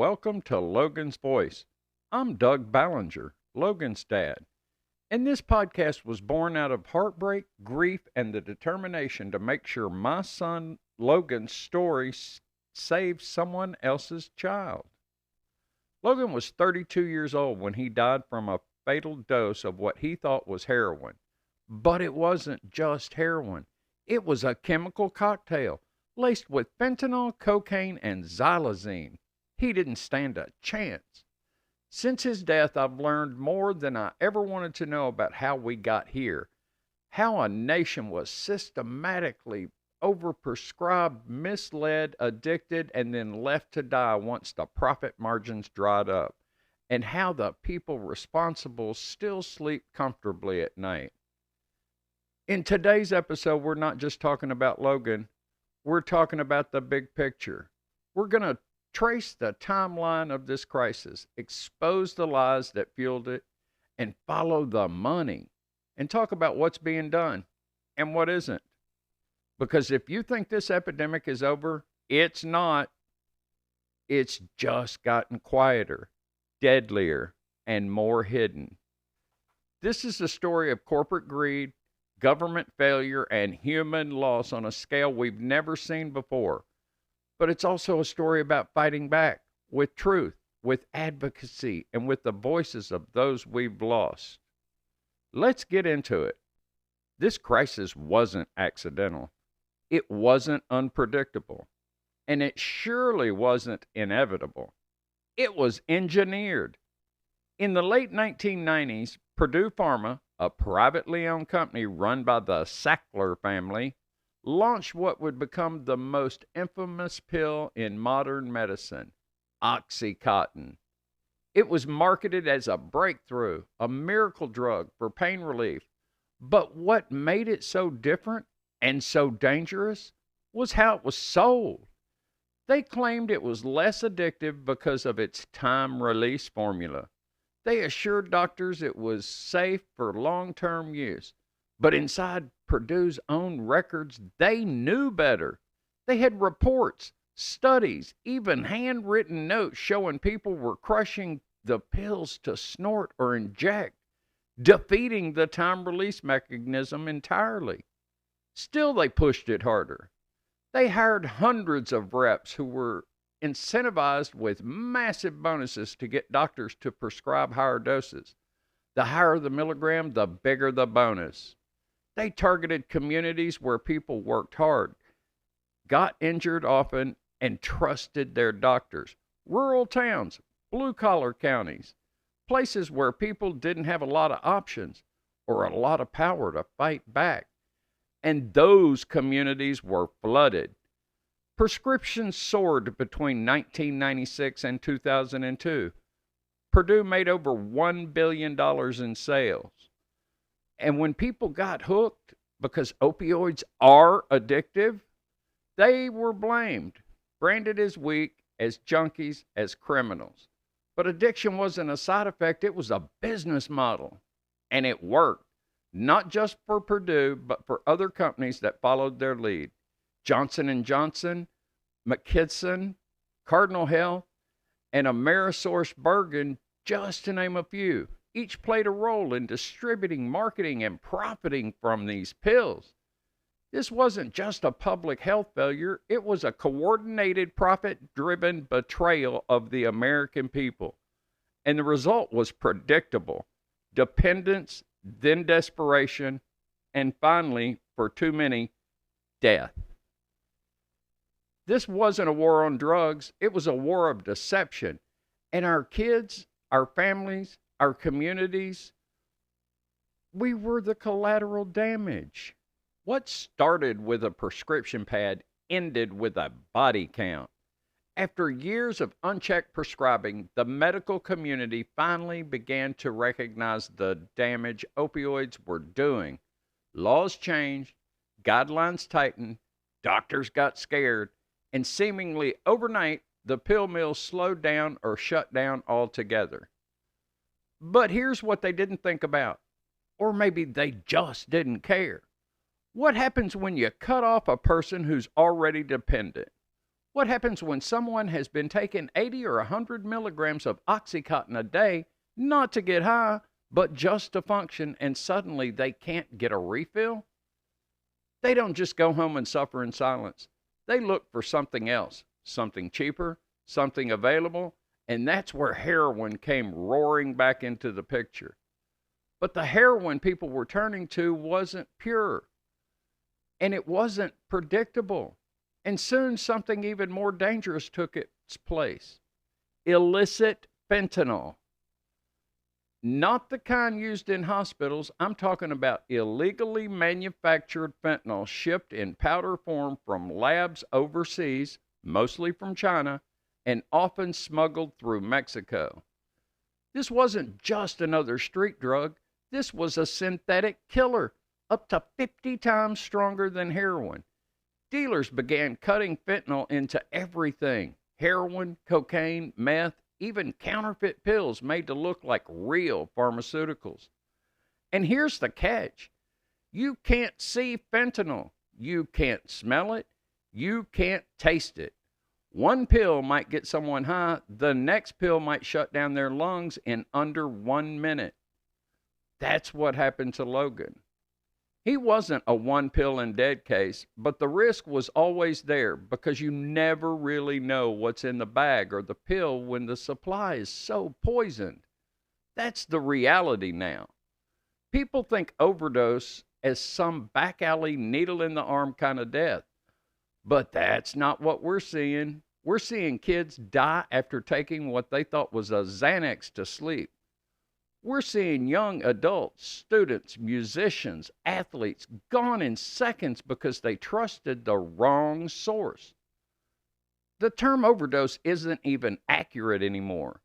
welcome to Logan's Voice. I'm Doug Ballinger, Logan's dad, and this podcast was born out of heartbreak, grief, and the determination to make sure my son Logan's story saves someone else's child. Logan was 32 years old when he died from a fatal dose of what he thought was heroin. But it wasn't just heroin. It was a chemical cocktail laced with fentanyl, cocaine, and xylazine. He didn't stand a chance. Since his death, I've learned more than I ever wanted to know about how we got here, how a nation was systematically overprescribed, misled, addicted, and then left to die once the profit margins dried up, and how the people responsible still sleep comfortably at night. In today's episode, we're not just talking about Logan, we're talking about the big picture. We're going to trace the timeline of this crisis, expose the lies that fueled it, and follow the money, and talk about what's being done and what isn't. Because if you think this epidemic is over, it's not. It's just gotten quieter, deadlier, and more hidden. This is the story of corporate greed, government failure, and human loss on a scale we've never seen before. But it's also a story about fighting back with truth, with advocacy, and with the voices of those we've lost. Let's get into it. This crisis wasn't accidental. It wasn't unpredictable. And it surely wasn't inevitable. It was engineered. In the late 1990s, Purdue Pharma, a privately owned company run by the Sackler family, launched what would become the most infamous pill in modern medicine, OxyContin. It was marketed as a breakthrough, a miracle drug for pain relief. But what made it so different and so dangerous was how it was sold. They claimed it was less addictive because of its time-release formula. They assured doctors it was safe for long-term use. But inside Purdue's own records, they knew better. They had reports, studies, even handwritten notes showing people were crushing the pills to snort or inject, defeating the time-release mechanism entirely. Still, they pushed it harder. They hired hundreds of reps who were incentivized with massive bonuses to get doctors to prescribe higher doses. The higher the milligram, the bigger the bonus. They targeted communities where people worked hard, got injured often, and trusted their doctors. Rural towns, blue-collar counties, places where people didn't have a lot of options or a lot of power to fight back. And those communities were flooded. Prescriptions soared between 1996 and 2002. Purdue made over $1 billion in sales. And when people got hooked because opioids are addictive, they were blamed, branded as weak, as junkies, as criminals. But addiction wasn't a side effect, it was a business model. And it worked, not just for Purdue, but for other companies that followed their lead. Johnson & Johnson, McKesson, Cardinal Health, and AmerisourceBergen, just to name a few. Each played a role in distributing, marketing, and profiting from these pills. This wasn't just a public health failure, it was a coordinated, profit-driven betrayal of the American people. And the result was predictable. Dependence, then desperation, and finally, for too many, death. This wasn't a war on drugs, it was a war of deception. And our kids, our families, our communities, we were the collateral damage. What started with a prescription pad ended with a body count. After years of unchecked prescribing, the medical community finally began to recognize the damage opioids were doing. Laws changed, guidelines tightened, doctors got scared, and seemingly overnight, the pill mills slowed down or shut down altogether. But here's what they didn't think about, or maybe they just didn't care. What happens when you cut off a person who's already dependent? What happens when someone has been taking 80 or 100 milligrams of OxyContin a day, not to get high, but just to function, and suddenly they can't get a refill? They don't just go home and suffer in silence. They look for something else, something cheaper, something available, and that's where heroin came roaring back into the picture. But the heroin people were turning to wasn't pure, and it wasn't predictable. And soon something even more dangerous took its place: illicit fentanyl. Not the kind used in hospitals. I'm talking about illegally manufactured fentanyl shipped in powder form from labs overseas, mostly from China, and often smuggled through Mexico. This wasn't just another street drug. This was a synthetic killer, up to 50 times stronger than heroin. Dealers began cutting fentanyl into everything: heroin, cocaine, meth, even counterfeit pills made to look like real pharmaceuticals. And here's the catch: you can't see fentanyl, you can't smell it, you can't taste it. One pill might get someone high, the next pill might shut down their lungs in under 1 minute. That's what happened to Logan. He wasn't a one pill and dead case, but the risk was always there because you never really know what's in the bag or the pill when the supply is so poisoned. That's the reality now. People think overdose as some back alley needle in the arm kind of death, but that's not what we're seeing. We're seeing kids die after taking what they thought was a Xanax to sleep. We're seeing young adults, students, musicians, athletes gone in seconds because they trusted the wrong source. The term overdose isn't even accurate anymore.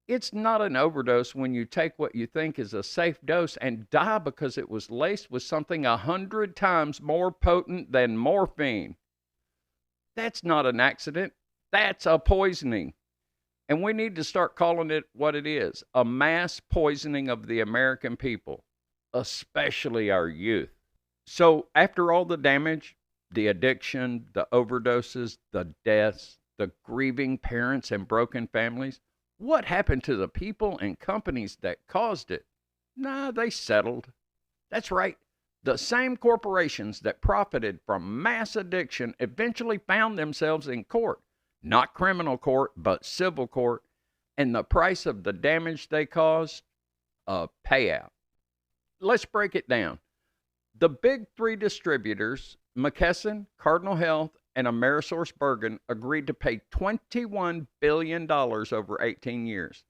It's not an overdose when you take what you think is a safe dose and die because it was laced with something 100 times more potent than morphine. That's not an accident. That's a poisoning. And we need to start calling it what it is: a mass poisoning of the American people, especially our youth. So, after all the damage, the addiction, the overdoses, the deaths, the grieving parents and broken families, what happened to the people and companies that caused it? Nah, they settled. That's right. The same corporations that profited from mass addiction eventually found themselves in court. Not criminal court, but civil court. And the price of the damage they caused? A payout. Let's break it down. The big three distributors, McKesson, Cardinal Health, and AmerisourceBergen, agreed to pay $21 billion over 18 years.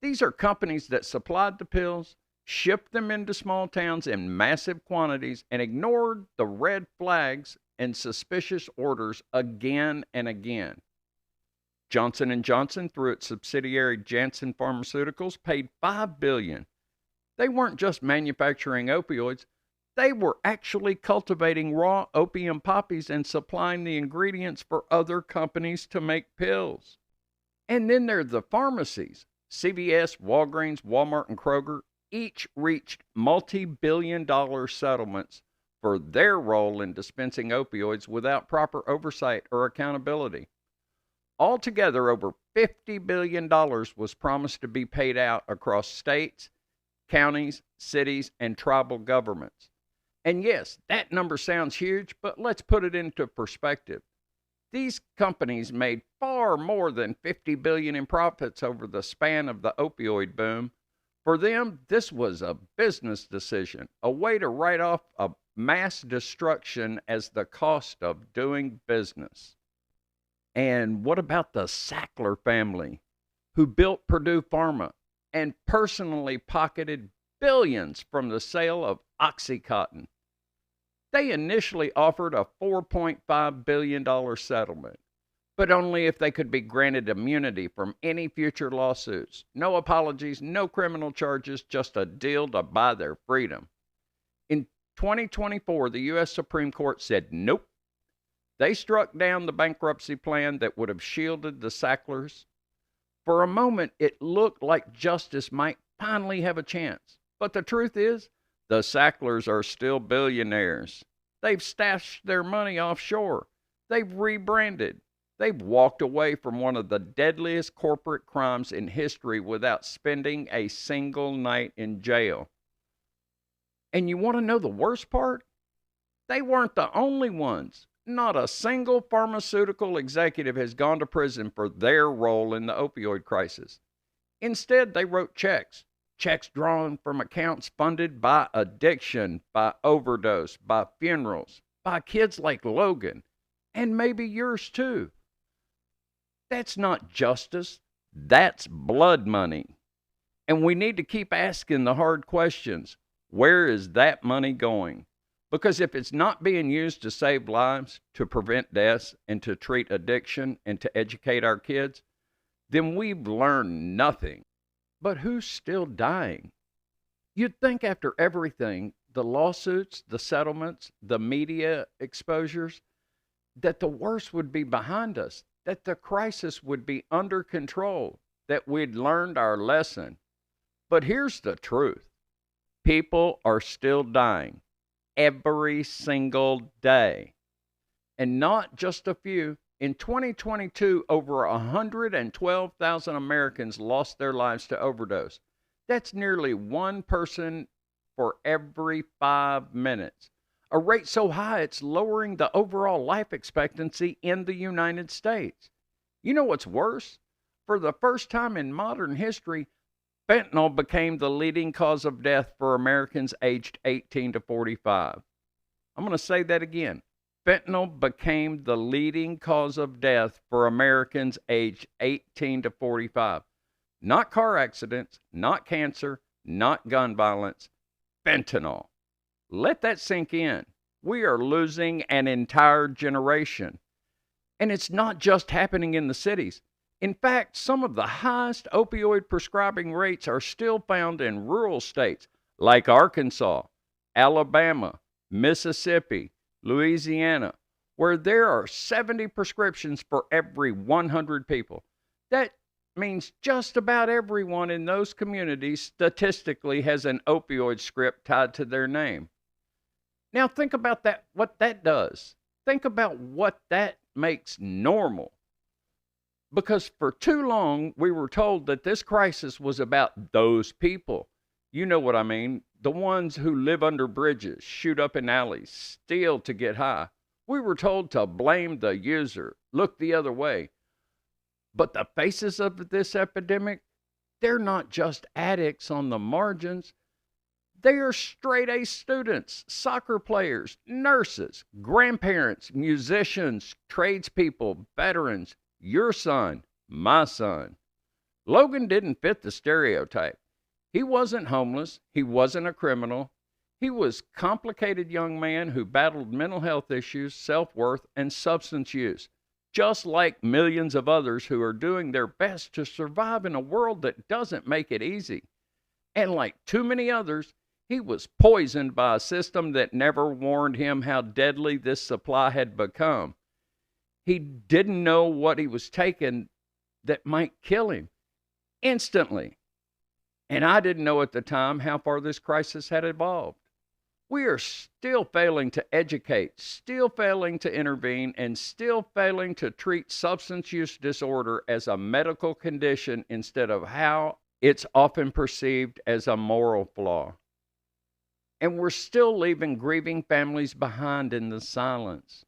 These are companies that supplied the pills, shipped them into small towns in massive quantities, and ignored the red flags and suspicious orders again and again. Johnson & Johnson, through its subsidiary Janssen Pharmaceuticals, paid $5 billion. They weren't just manufacturing opioids. They were actually cultivating raw opium poppies and supplying the ingredients for other companies to make pills. And then there are the pharmacies. CVS, Walgreens, Walmart, and Kroger each reached multi-billion-dollar settlements for their role in dispensing opioids without proper oversight or accountability. Altogether, over $50 billion was promised to be paid out across states, counties, cities, and tribal governments. And yes, that number sounds huge, but let's put it into perspective. These companies made far more than $50 billion in profits over the span of the opioid boom. For them, this was a business decision, a way to write off a mass destruction as the cost of doing business. And what about the Sackler family, who built Purdue Pharma and personally pocketed billions from the sale of OxyContin? They initially offered a $4.5 billion settlement, but only if they could be granted immunity from any future lawsuits. No apologies, no criminal charges, just a deal to buy their freedom. In 2024, the U.S. Supreme Court said nope. They struck down the bankruptcy plan that would have shielded the Sacklers. For a moment, it looked like justice might finally have a chance. But the truth is, the Sacklers are still billionaires. They've stashed their money offshore. They've rebranded. They've walked away from one of the deadliest corporate crimes in history without spending a single night in jail. And you want to know the worst part? They weren't the only ones. Not a single pharmaceutical executive has gone to prison for their role in the opioid crisis. Instead, they wrote checks. Checks drawn from accounts funded by addiction, by overdose, by funerals, by kids like Logan, and maybe yours too. That's not justice. That's blood money. And we need to keep asking the hard questions. Where is that money going? Because if it's not being used to save lives, to prevent deaths, and to treat addiction, and to educate our kids, then we've learned nothing. But who's still dying? You'd think after everything, the lawsuits, the settlements, the media exposures, that the worst would be behind us, that the crisis would be under control, that we'd learned our lesson. But here's the truth. People are still dying every single day. And not just a few. In 2022, over 112,000 Americans lost their lives to overdose. That's nearly one person for every 5 minutes. A rate so high it's lowering the overall life expectancy in the United States. You know what's worse? For the first time in modern history, fentanyl became the leading cause of death for Americans aged 18 to 45. I'm going to say that again. Fentanyl became the leading cause of death for Americans aged 18 to 45. Not car accidents, not cancer, not gun violence, fentanyl. Let that sink in. We are losing an entire generation. And it's not just happening in the cities. In fact, some of the highest opioid prescribing rates are still found in rural states like Arkansas, Alabama, Mississippi, Louisiana, where there are 70 prescriptions for every 100 people. That means just about everyone in those communities statistically has an opioid script tied to their name. Now think about that, what that does. Think about what that makes normal. Because for too long, we were told that this crisis was about those people. You know what I mean. The ones who live under bridges, shoot up in alleys, steal to get high. We were told to blame the user, look the other way. But the faces of this epidemic, they're not just addicts on the margins. They are straight-A students, soccer players, nurses, grandparents, musicians, tradespeople, veterans, your son, my son. Logan didn't fit the stereotype. He wasn't homeless. He wasn't a criminal. He was a complicated young man who battled mental health issues, self-worth, and substance use, just like millions of others who are doing their best to survive in a world that doesn't make it easy. And like too many others, he was poisoned by a system that never warned him how deadly this supply had become. He didn't know what he was taking that might kill him instantly. And I didn't know at the time how far this crisis had evolved. We are still failing to educate, still failing to intervene, and still failing to treat substance use disorder as a medical condition instead of how it's often perceived as a moral flaw. And we're still leaving grieving families behind in the silence.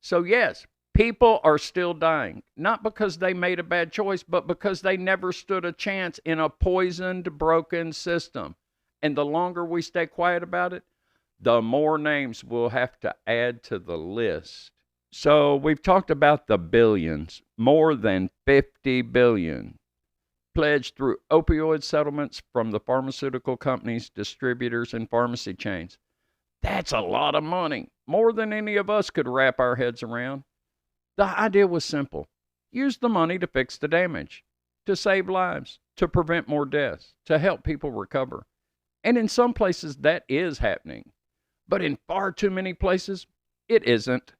So yes, people are still dying, not because they made a bad choice, but because they never stood a chance in a poisoned, broken system. And the longer we stay quiet about it, the more names we'll have to add to the list. So we've talked about the billions, more than 50 billion, pledged through opioid settlements from the pharmaceutical companies, distributors, and pharmacy chains. That's a lot of money, more than any of us could wrap our heads around. The idea was simple. Use the money to fix the damage, to save lives, to prevent more deaths, to help people recover. And in some places that is happening. But in far too many places, it isn't.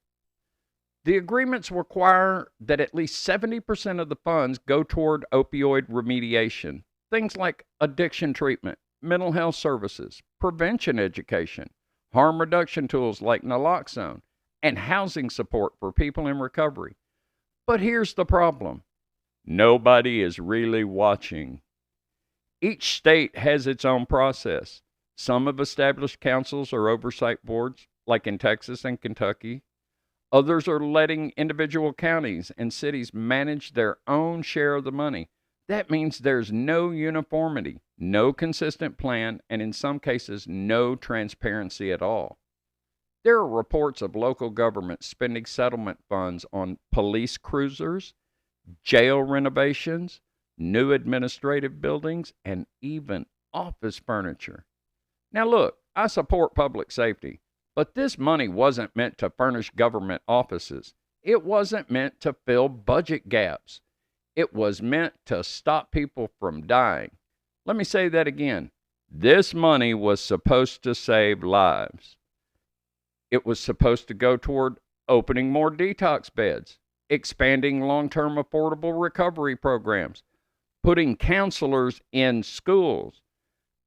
The agreements require that at least 70% of the funds go toward opioid remediation. Things like addiction treatment, mental health services, prevention education, harm reduction tools like naloxone, and housing support for people in recovery. But here's the problem. Nobody is really watching. Each state has its own process. Some have established councils or oversight boards, like in Texas and Kentucky. Others are letting individual counties and cities manage their own share of the money. That means there's no uniformity, no consistent plan, and in some cases, no transparency at all. There are reports of local governments spending settlement funds on police cruisers, jail renovations, new administrative buildings, and even office furniture. Now, look, I support public safety, but this money wasn't meant to furnish government offices. It wasn't meant to fill budget gaps. It was meant to stop people from dying. Let me say that again. This money was supposed to save lives. It was supposed to go toward opening more detox beds, expanding long-term affordable recovery programs, putting counselors in schools,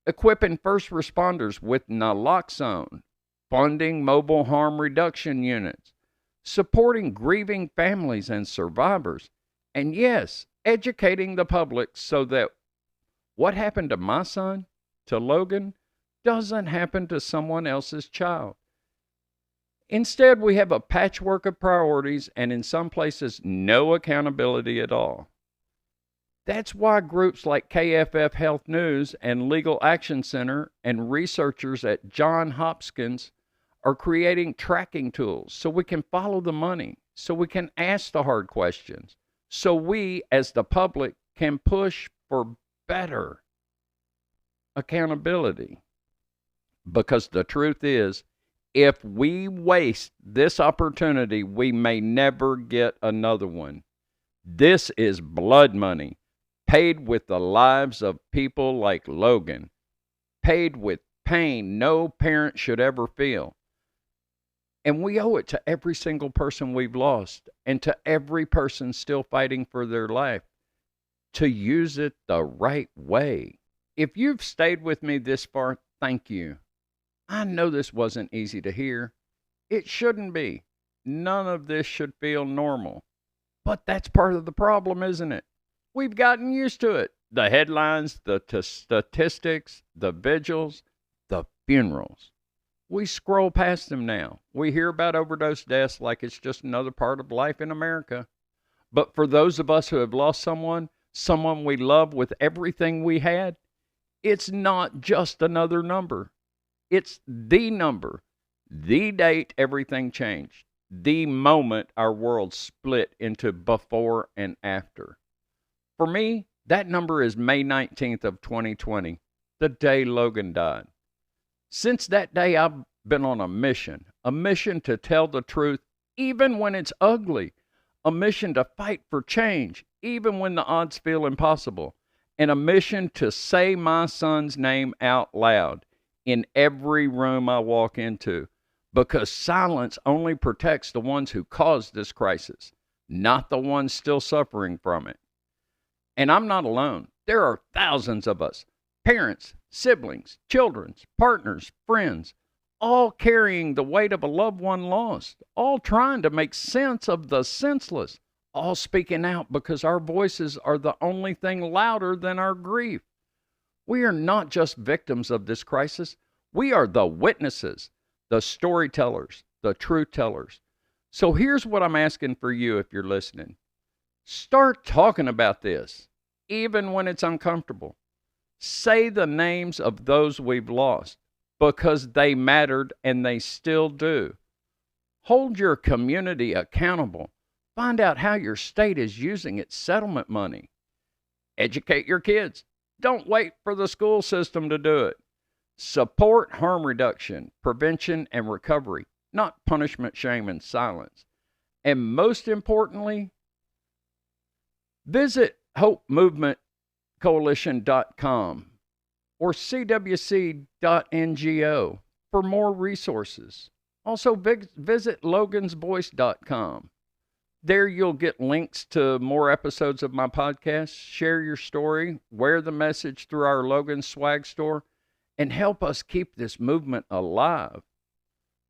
equipping first responders with naloxone, funding mobile harm reduction units, supporting grieving families and survivors, and yes, educating the public so that what happened to my son, to Logan, doesn't happen to someone else's child. Instead, we have a patchwork of priorities and in some places, no accountability at all. That's why groups like KFF Health News and Legal Action Center and researchers at Johns Hopkins are creating tracking tools so we can follow the money, so we can ask the hard questions, so we as the public can push for better accountability. Because the truth is, if we waste this opportunity, we may never get another one. This is blood money, paid with the lives of people like Logan, paid with pain no parent should ever feel. And we owe it to every single person we've lost and to every person still fighting for their life to use it the right way. If you've stayed with me this far, thank you. I know this wasn't easy to hear. It shouldn't be. None of this should feel normal. But that's part of the problem, isn't it? We've gotten used to it. The headlines, the statistics, the vigils, the funerals. We scroll past them now. We hear about overdose deaths like it's just another part of life in America. But for those of us who have lost someone we love with everything we had, it's not just another number. It's the number, the date everything changed, the moment our world split into before and after. For me, that number is May 19th of 2020, the day Logan died. Since that day, I've been on a mission to tell the truth even when it's ugly, a mission to fight for change even when the odds feel impossible, and a mission to say my son's name out loud in every room I walk into, because silence only protects the ones who caused this crisis, not the ones still suffering from it. And I'm not alone. There are thousands of us, parents, siblings, children, partners, friends, all carrying the weight of a loved one lost, all trying to make sense of the senseless, all speaking out because our voices are the only thing louder than our grief. We are not just victims of this crisis. We are the witnesses, the storytellers, the truth tellers. So here's what I'm asking for you if you're listening. Start talking about this, even when it's uncomfortable. Say the names of those we've lost, because they mattered and they still do. Hold your community accountable. Find out how your state is using its settlement money. Educate your kids. Don't wait for the school system to do it. Support harm reduction, prevention, and recovery, not punishment, shame, and silence. And most importantly, visit hopemovementcoalition.com or cwc.ngo for more resources. Also, visit logansvoice.com. There you'll get links to more episodes of my podcast. Share your story, wear the message through our Logan swag store, and help us keep this movement alive.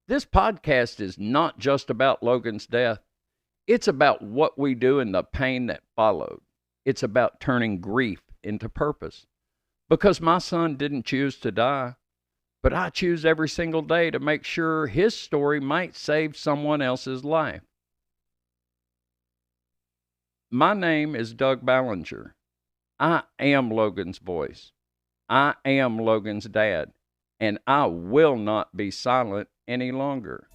This podcast is not just about Logan's death. It's about what we do and the pain that followed. It's about turning grief into purpose. Because my son didn't choose to die, but I choose every single day to make sure his story might save someone else's life. My name is Doug Ballinger. I am Logan's voice. I am Logan's dad, and I will not be silent any longer.